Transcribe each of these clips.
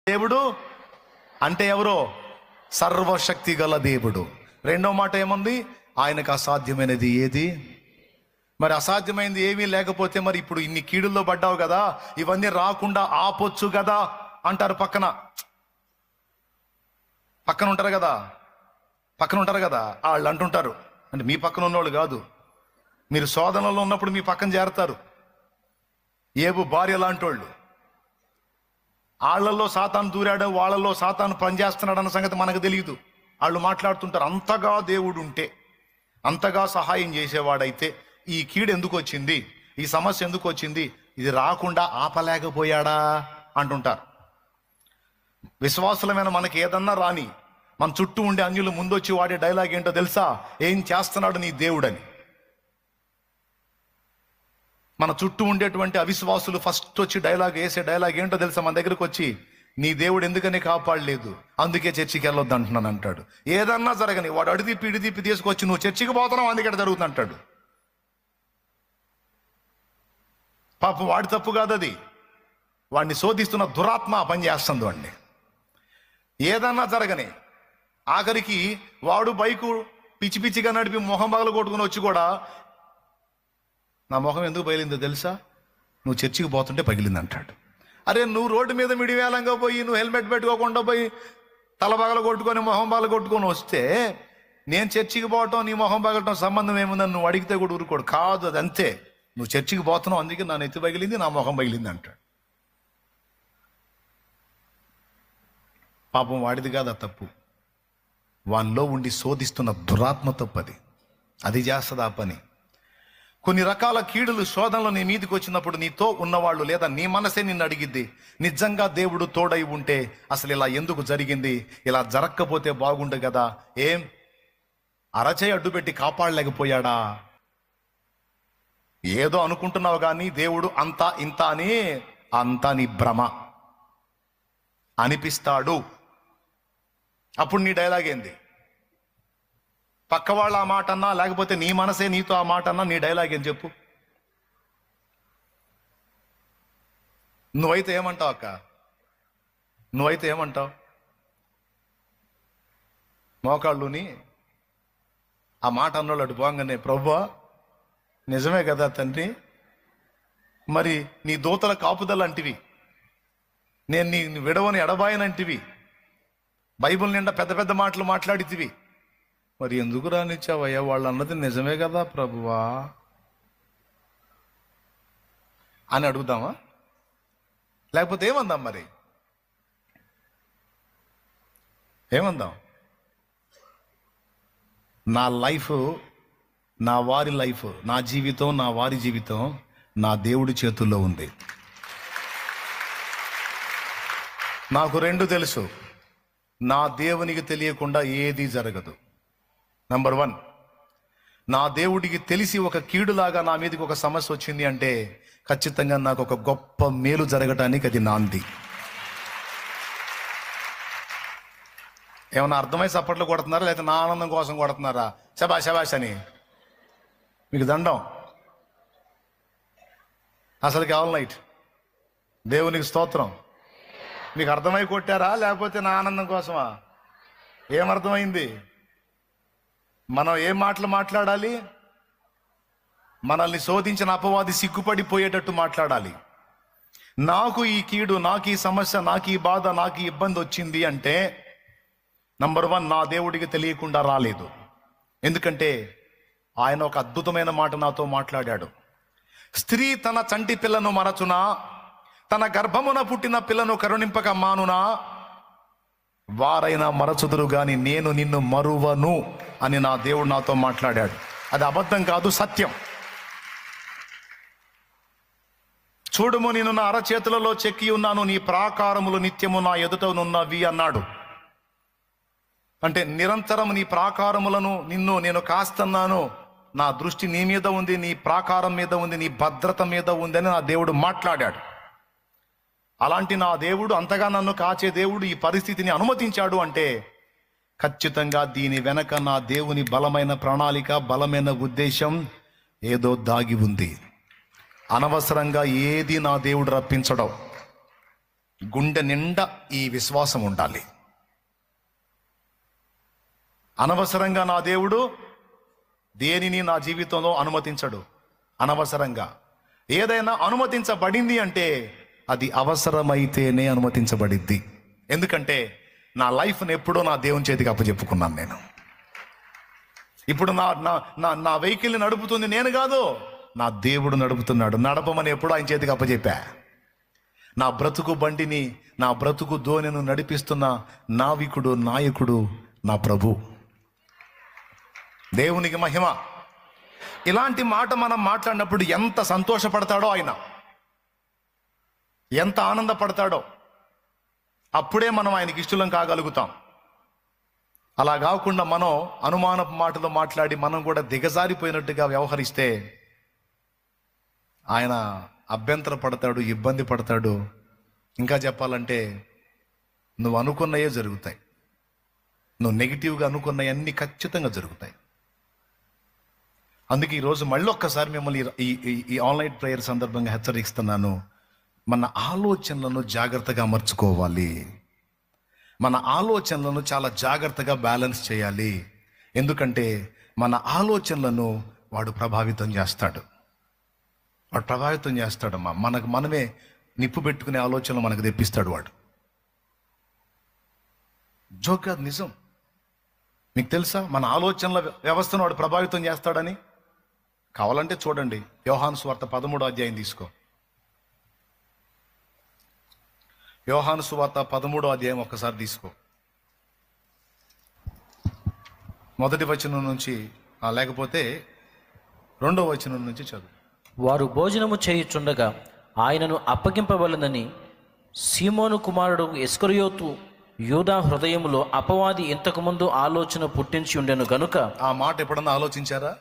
దేవుడు అంటే ఎవరో? సర్వశక్తి గల దేవుడు. రెండో మాట ఏముంది? ఆయనకు అసాధ్యమైనది ఏది? మరి అసాధ్యమైనది ఏమీ లేకపోతే మరి ఇప్పుడు ఇన్ని కీడుల్లో పడ్డావు కదా, ఇవన్నీ రాకుండా ఆపొచ్చు కదా అంటారు. పక్కన ఉంటారు కదా వాళ్ళు అంటుంటారు. అంటే మీ పక్కన ఉన్నవాళ్ళు కాదు, మీరు శోధనలో ఉన్నప్పుడు మీ పక్కన చేరతారు. ఏబు భార్య లాంటి వాళ్ళు, వాళ్ళల్లో సాతాను దూరాడు, వాళ్ళల్లో సాతాను పనిచేస్తున్నాడు అన్న సంగతి మనకు తెలియదు. వాళ్ళు మాట్లాడుతుంటారు. అంతగా దేవుడు ఉంటే, అంతగా సహాయం చేసేవాడైతే ఈ కీడు ఎందుకు వచ్చింది, ఈ సమస్య ఎందుకు వచ్చింది, ఇది రాకుండా ఆపలేకపోయాడా అంటుంటారు. విశ్వాసులమైన మనకి ఏదన్నా రాని, మన చుట్టూ ఉండే అన్యులు ముందొచ్చి వాడే డైలాగ్ ఏంటో తెలుసా? ఏం చేస్తున్నాడు నీ దేవుడని. మన చుట్టూ ఉండేటువంటి అవిశ్వాసులు ఫస్ట్ వచ్చి వేసే డైలాగ్ ఏంటో తెలుసా? మన దగ్గరకు వచ్చి, నీ దేవుడు ఎందుకని కాపాడలేదు, అందుకే చర్చికి వెళ్ళొద్దు అంటున్నాను అంటాడు. ఏదన్నా జరగని వాడు అడిదిప్పి ఇడిదిప్పి తీసుకొచ్చి నువ్వు చర్చికి పోతున్నావు అందుకే జరుగుతుంది అంటాడు. పాపం వాడి తప్పు కాదు అది, వాడిని శోధిస్తున్న దురాత్మ పని చేస్తుంది వాడిని. ఏదన్నా జరగని ఆఖరికి వాడు బైకు పిచ్చి పిచ్చిగా నడిపి మొహం పగలు కొట్టుకుని వచ్చి కూడా, నా మొహం ఎందుకు పగిలిందో తెలుసా, నువ్వు చర్చికి పోతుంటే పగిలింది అంటాడు. అరే నువ్వు రోడ్డు మీద మిడివేలంగా పోయి నువ్వు హెల్మెట్ పెట్టుకోకుండా పోయి తల పగలు కొట్టుకొని మొహం పగలు కొట్టుకొని వస్తే నేను చర్చికి పోవటం నీ మొహం పగలటం సంబంధం ఏముందని నువ్వు అడిగితే కూడా ఊరుకోడు. కాదు, అది అంతే, నువ్వు చర్చికి పోతున్నావు అందుకే నా నెత్తి పగిలింది, నా మొహం పగిలింది అంటాడు. పాపం వాడిది కాదు ఆ తప్పు, వానిలో ఉండి శోధిస్తున్న దురాత్మ తప్పది. అది చేస్తుంది ఆ పని. కొన్ని రకాల కీడులు శోధనలు నీ మీదకి వచ్చినప్పుడు నీతో ఉన్నవాళ్ళు లేదా నీ మనసే నిన్ను అడిగిద్ది, నిజంగా దేవుడు తోడై ఉంటే అసలు ఇలా ఎందుకు జరిగింది, ఇలా జరగకపోతే బాగుండు కదా, ఏం అరచేయి అడ్డుపెట్టి కాపాడలేకపోయాడా, ఏదో అనుకుంటున్నావు కానీ దేవుడు అంతా ఇంత అని, అంతా నీ భ్రమ అనిపిస్తాడు. అప్పుడు నీ డైలాగ్ ఏంది? పక్క వాళ్ళు ఆ మాట అన్నా, లేకపోతే నీ మనసే నీతో ఆ మాట అన్నా, నీ డైలాగ్ ఏం చెప్పు? నువ్వైతే ఏమంటావు అక్క? నువ్వైతే ఏమంటావు? మోకాళ్ళుని ఆ మాట అన్నోళ్ళు అటు పోగానే, ప్రభువా నిజమే కదా తండ్రి, మరి నీ దూతల కాపుదల అంటివి, నేను నీ విడవని ఎడబాయనంటివి, బైబిల్ నిండా పెద్ద పెద్ద మాటలు మాట్లాడితివి, మరి ఎందుకు రానిచ్చావయ్యా, వాళ్ళు అన్నది నిజమే కదా ప్రభువా అని అడుగుదామా? లేకపోతే ఏమందాం? మరి ఏమందాం? నా లైఫ్, నా వారి లైఫ్, నా జీవితం, నా వారి జీవితం నా దేవుడి చేతుల్లో ఉంది. నాకు రెండు తెలుసు, నా దేవునికి తెలియకుండా ఏది జరగదు. నంబర్ 1, నా దేవుడికి తెలిసి ఒక కీడులాగా నా మీదకి ఒక సమస్య వచ్చింది అంటే ఖచ్చితంగా నాకు ఒక గొప్ప మేలు జరగటానికి అది నాంది. ఏమన్నా అర్థమై చప్పట్లు కొడుతున్నారా, లేకపోతే నా ఆనందం కోసం కొడుతున్నారా? శబాష్ శబాష్ అని మీకు దండం. అసలు కేవలం నైట్ దేవునికి స్తోత్రం. మీకు అర్థమై కొట్టారా, లేకపోతే నా ఆనందం కోసమా? ఏమర్థమైంది? మనం ఏం మాటలు మాట్లాడాలి? మనల్ని శోధించిన అపవాది సిగ్గుపడిపోయేటట్టు మాట్లాడాలి. నాకు ఈ కీడు, నాకు ఈ సమస్య, నాకు ఈ బాధ, నాకు ఈ ఇబ్బంది వచ్చింది అంటే నంబర్ 1, నా దేవుడికి తెలియకుండా రాలేదు. ఎందుకంటే ఆయన ఒక అద్భుతమైన మాట నాతో మాట్లాడాడు. స్త్రీ తన చంటి పిల్లను మరచునా, తన గర్భమున పుట్టిన పిల్లను కరుణింపక మానునా, వారైనా మరచుదురు గాని నేను నిన్ను మరువను అని నా దేవుడు నాతో మాట్లాడాడు. అది అబద్ధం కాదు, సత్యం. చూడుము, నేను నా అరచేతులలో చెక్కి ఉన్నాను, నీ ప్రాకారములు నిత్యము నా ఎదుటనున్నవి అన్నాడు. అంటే నిరంతరం నీ ప్రాకారములను నిన్ను నేను కాస్తున్నాను, నా దృష్టి నీ మీద ఉంది, నీ ప్రాకారం మీద ఉంది, నీ భద్రత మీద ఉంది అని నా దేవుడు మాట్లాడాడు. అలాంటి నా దేవుడు, అంతగా నన్ను కాచే దేవుడు ఈ పరిస్థితిని అనుమతించాడు అంటే ఖచ్చితంగా దీని వెనక నా దేవుని బలమైన ప్రణాళిక, బలమైన ఉద్దేశం ఏదో దాగి ఉంది. అనవసరంగా ఏది నా దేవుడు రప్పించడం, గుండె నిండా ఈ విశ్వాసం ఉండాలి. అనవసరంగా నా దేవుడు దేనిని నా జీవితంలో అనుమతించడు. అనవసరంగా ఏదైనా అనుమతించబడింది అంటే అది అవసరమైతేనే అనుమతించబడిద్ది. ఎందుకంటే నా లైఫ్ని ఎప్పుడో నా దేవుని చేతికి అప్పచెప్పుకున్నాను నేను. ఇప్పుడు నా నా నా వెహికల్ని నడుపుతుంది నేను కాదు, నా దేవుడు నడుపుతున్నాడు. నడపమని ఎప్పుడో ఆయన చేతికి అప్పచెప్పా. నా బ్రతుకు బండిని, నా బ్రతుకు దోణిను నడిపిస్తున్న నావికుడు, నాయకుడు నా ప్రభు. దేవునికి మహిమ. ఇలాంటి మాట మనం మాట్లాడినప్పుడు ఎంత సంతోషపడతాడో ఆయన, ఎంత ఆనందపడతాడో. అప్పుడే మనం ఆయనకి ఇష్టలం కాగలుగుతాం. అలా కాకుండా మనం అనుమానపు మాటలు మాట్లాడి మనం కూడా దిగజారిపోయినట్టుగా వ్యవహరిస్తే ఆయన అభ్యంతర పడతాడు, ఇబ్బంది పడతాడు. ఇంకా చెప్పాలంటే నువ్వు అనుకున్నయే జరుగుతాయి. నువ్వు నెగిటివ్గా అనుకున్నవన్నీ ఖచ్చితంగా జరుగుతాయి. అందుకే ఈరోజు మళ్ళీ ఒక్కసారి మిమ్మల్ని ఈ ఆన్లైన్ ప్రేయర్ సందర్భంగా హెచ్చరిస్తున్నాను. మన ఆలోచనలను జాగ్రత్తగా అమర్చుకోవాలి. మన ఆలోచనలను చాలా జాగ్రత్తగా బ్యాలెన్స్ చేయాలి. ఎందుకంటే మన ఆలోచనలను వాడు ప్రభావితం చేస్తాడు. వాడు ప్రభావితం చేస్తాడమ్మా. మనమే నిప్పు పెట్టుకునే ఆలోచనలు మనకు తెప్పిస్తాడు వాడు. జోక్ కాదు, నిజం. మీకు తెలుసా మన ఆలోచనల వ్యవస్థను వాడు ప్రభావితం చేస్తాడని? కావాలంటే చూడండి, యోహాను సువార్త 13వ అధ్యాయం తీసుకో. యోహాను సువార్త 13వ అధ్యాయం ఒక్కసారి తీసుకో. మొదటి వచనం నుంచి లేకపోతే 2వ వచనం నుంచి చదువు. వారు భోజనము చేయుచుండగా ఆయనను అప్పగింపవలనని సీమోను కుమారుడు ఇస్కరియోతు యూదా హృదయములో అపవాది ఇంతకుముందు ఆలోచన పుట్టించి ఉండెను గనుక. ఆ మాట ఎప్పుడన్నా ఆలోచించారా?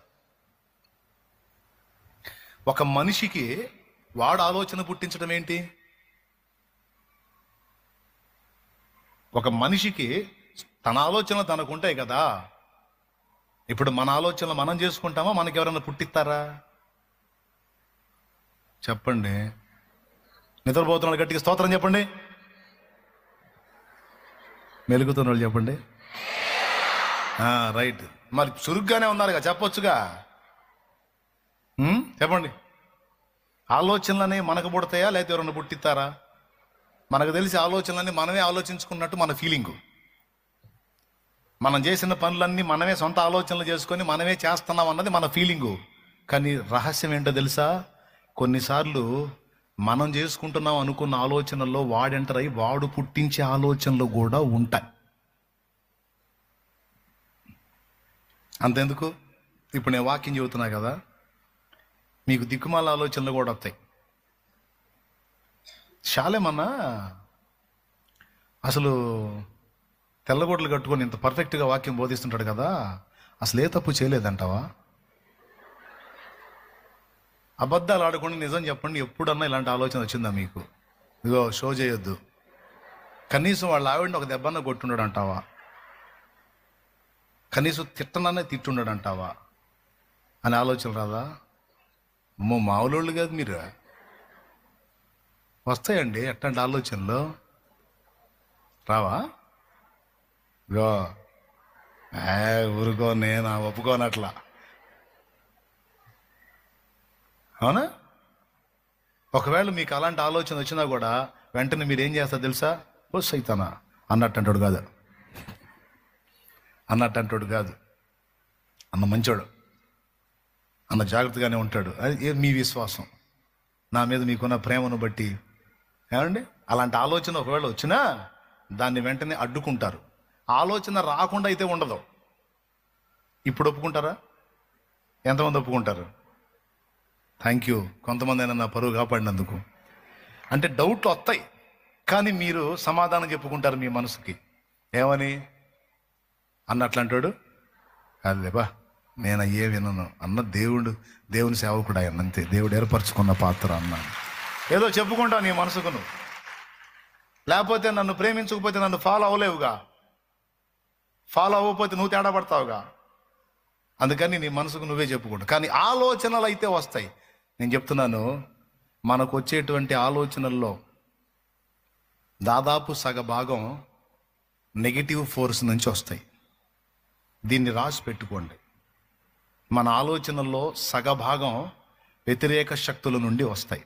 ఒక మనిషికి వాడు ఆలోచన పుట్టించడం ఏంటి? ఒక మనిషికి తన ఆలోచనలు తనకుంటాయి కదా. ఇప్పుడు మన ఆలోచనలు మనం చేసుకుంటామా? మనకి ఎవరైనా పుట్టిస్తారా? చెప్పండి. నిద్రపోతున్న గట్టిగా స్తోత్రం చెప్పండి. మెలుగుతున్న వాళ్ళు చెప్పండి. రైట్. మరి చురుగ్గానే ఉన్నారుగా, చెప్పొచ్చుగా. చెప్పండి. ఆలోచనలనే మనకు పుడతాయా లేకపోతే ఎవరైనా పుట్టిస్తారా? మనకు తెలిసి ఆలోచనలన్నీ మనమే ఆలోచించుకున్నట్టు మన ఫీలింగు. మనం చేసిన పనులన్నీ మనమే సొంత ఆలోచనలు చేసుకొని మనమే చేస్తున్నాం అన్నది మన ఫీలింగు. కానీ రహస్యం ఏంటో తెలుసా? కొన్నిసార్లు మనం చేసుకుంటున్నాం అనుకున్న ఆలోచనల్లో వాడు వాడు పుట్టించే ఆలోచనలు కూడా ఉంటాయి. అంతెందుకు, ఇప్పుడు నేను వాక్యం చెబుతున్నా కదా, మీకు దిక్కుమాల ఆలోచనలు కూడా వస్తాయి. శాలేమన్నా అసలు తెల్లగొడ్లు కట్టుకొని ఇంత పర్ఫెక్ట్గా వాక్యం బోధిస్తుంటాడు కదా, అసలు ఏ తప్పు చేయలేదంటావా? అబద్ధాలు ఆడకుండా నిజం చెప్పండి, ఎప్పుడన్నా ఇలాంటి ఆలోచన వచ్చిందా మీకు? ఇగో షో చేయొద్దు, కనీసం వాళ్ళ ఆవిడని ఒక దెబ్బన్న కొట్టుండడు అంటావా? కనీసం తిట్టనన్నే తిట్టుండడు అంటావా అని ఆలోచన రాదా? అమ్మో, మామూలు కాదు మీరు. వస్తాయండి అట్లాంటి ఆలోచనలు, రావా? గో ఊరుకో, నేను ఒప్పుకోనట్లా. అవునా? ఒకవేళ మీకు అలాంటి ఆలోచన వచ్చినా కూడా వెంటనే మీరు ఏం చేస్తారు తెలుసా? ఓ సైతానా అన్నట్టు అంటాడు కాదు, అన్న మంచోడు, అన్న జాగ్రత్తగానే ఉంటాడు. అది మీ విశ్వాసం, నా మీద మీకున్న ప్రేమను బట్టి. ఏమండి, అలాంటి ఆలోచన ఒకవేళ వచ్చినా దాన్ని వెంటనే అడ్డుకుంటారు. ఆలోచన రాకుండా అయితే ఉండదు. ఇప్పుడు ఒప్పుకుంటారా? ఎంతమంది ఒప్పుకుంటారు? Thank you. కొంతమంది అయినా నా పరువు కాపాడినందుకు. అంటే డౌట్లు వస్తాయి, కానీ మీరు సమాధానం చెప్పుకుంటారు మీ మనసుకి. ఏమని? అన్నట్లంటాడు అదేబా నేను అయ్యే వినను అన్న దేవుని సేవకుడు ఆయన, అంతే. దేవుడు ఏర్పరచుకున్న పాత్ర అన్న ఏదో చెప్పుకుంటావు నీ మనసుకు నువ్వు. లేకపోతే నన్ను ప్రేమించకపోతే నన్ను ఫాలో అవ్వలేవుగా, ఫాలో అవ్వకపోతే నువ్వు తేడా పడతావుగా. అందుకని నీ మనసుకు నువ్వే చెప్పుకుంటావు. కానీ ఆలోచనలు అయితే వస్తాయి. నేను చెప్తున్నాను, మనకు వచ్చేటువంటి ఆలోచనల్లో దాదాపు సగభాగం నెగిటివ్ ఫోర్స్ నుంచి వస్తాయి. దీన్ని రాసి పెట్టుకోండి. మన ఆలోచనల్లో సగభాగం వ్యతిరేక శక్తుల నుండి వస్తాయి.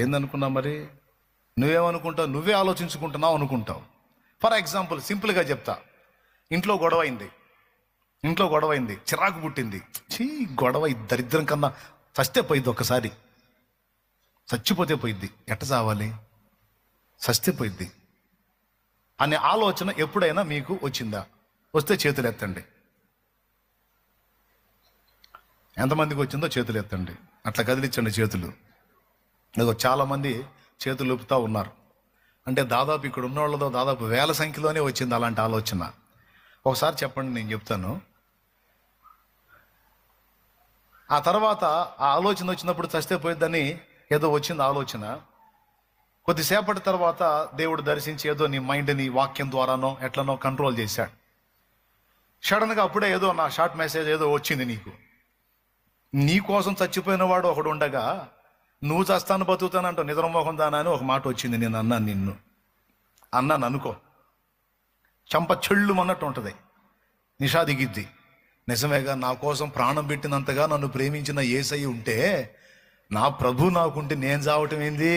ఏందనుకున్నావు మరి? నువ్వేమనుకుంటావు? నువ్వే ఆలోచించుకుంటున్నావు అనుకుంటావు. ఫర్ ఎగ్జాంపుల్ సింపుల్గా చెప్తా. ఇంట్లో గొడవైంది, చిరాకు పుట్టింది. గొడవ దరిద్రం కన్నా చస్తే పోయిద్ది. ఒక్కసారి చచ్చిపోతే పోయిద్ది. ఎట్ట చావాలి? చస్తే పోయిద్ది అనే ఆలోచన ఎప్పుడైనా మీకు వచ్చిందా? వస్తే చేతులు ఎత్తండి. ఎంతమందికి వచ్చిందో చేతులు ఎత్తండి. అట్లా కదిలించండి చేతులు. చాలామంది చేతులు ఊపుతూ ఉన్నారు. అంటే దాదాపు ఇక్కడ ఉన్న వాళ్ళతో దాదాపు వేల సంఖ్యలోనే వచ్చింది అలాంటి ఆలోచన. ఒకసారి చెప్పండి, నేను చెప్తాను. ఆ తర్వాత ఆ ఆలోచన వచ్చినప్పుడు చస్తే పోయిద్దని ఏదో వచ్చింది ఆలోచన. కొద్దిసేపటి తర్వాత దేవుడు దర్శించి ఏదో నీ మైండ్ని వాక్యం ద్వారానో ఎట్లనో కంట్రోల్ చేశాడు. సడన్గా అప్పుడే ఏదో నా షార్ట్ మెసేజ్ ఏదో వచ్చింది నీకు. నీ కోసం చచ్చిపోయిన వాడు ఒకడు ఉండగా నువ్వు చస్తాను బతుకుతానంటూ నిద్రమోహం దానా అని ఒక మాట వచ్చింది. నేను అన్నాను అనుకో, చంప చెళ్ళు అన్నట్టు ఉంటుంది, నిషా దిగిద్ది. నిజమేగా, నా కోసం ప్రాణం పెట్టినంతగా నన్ను ప్రేమించిన యేసయ్య ఉంటే, నా ప్రభు నాకుంటే నేను చావటం ఏంది?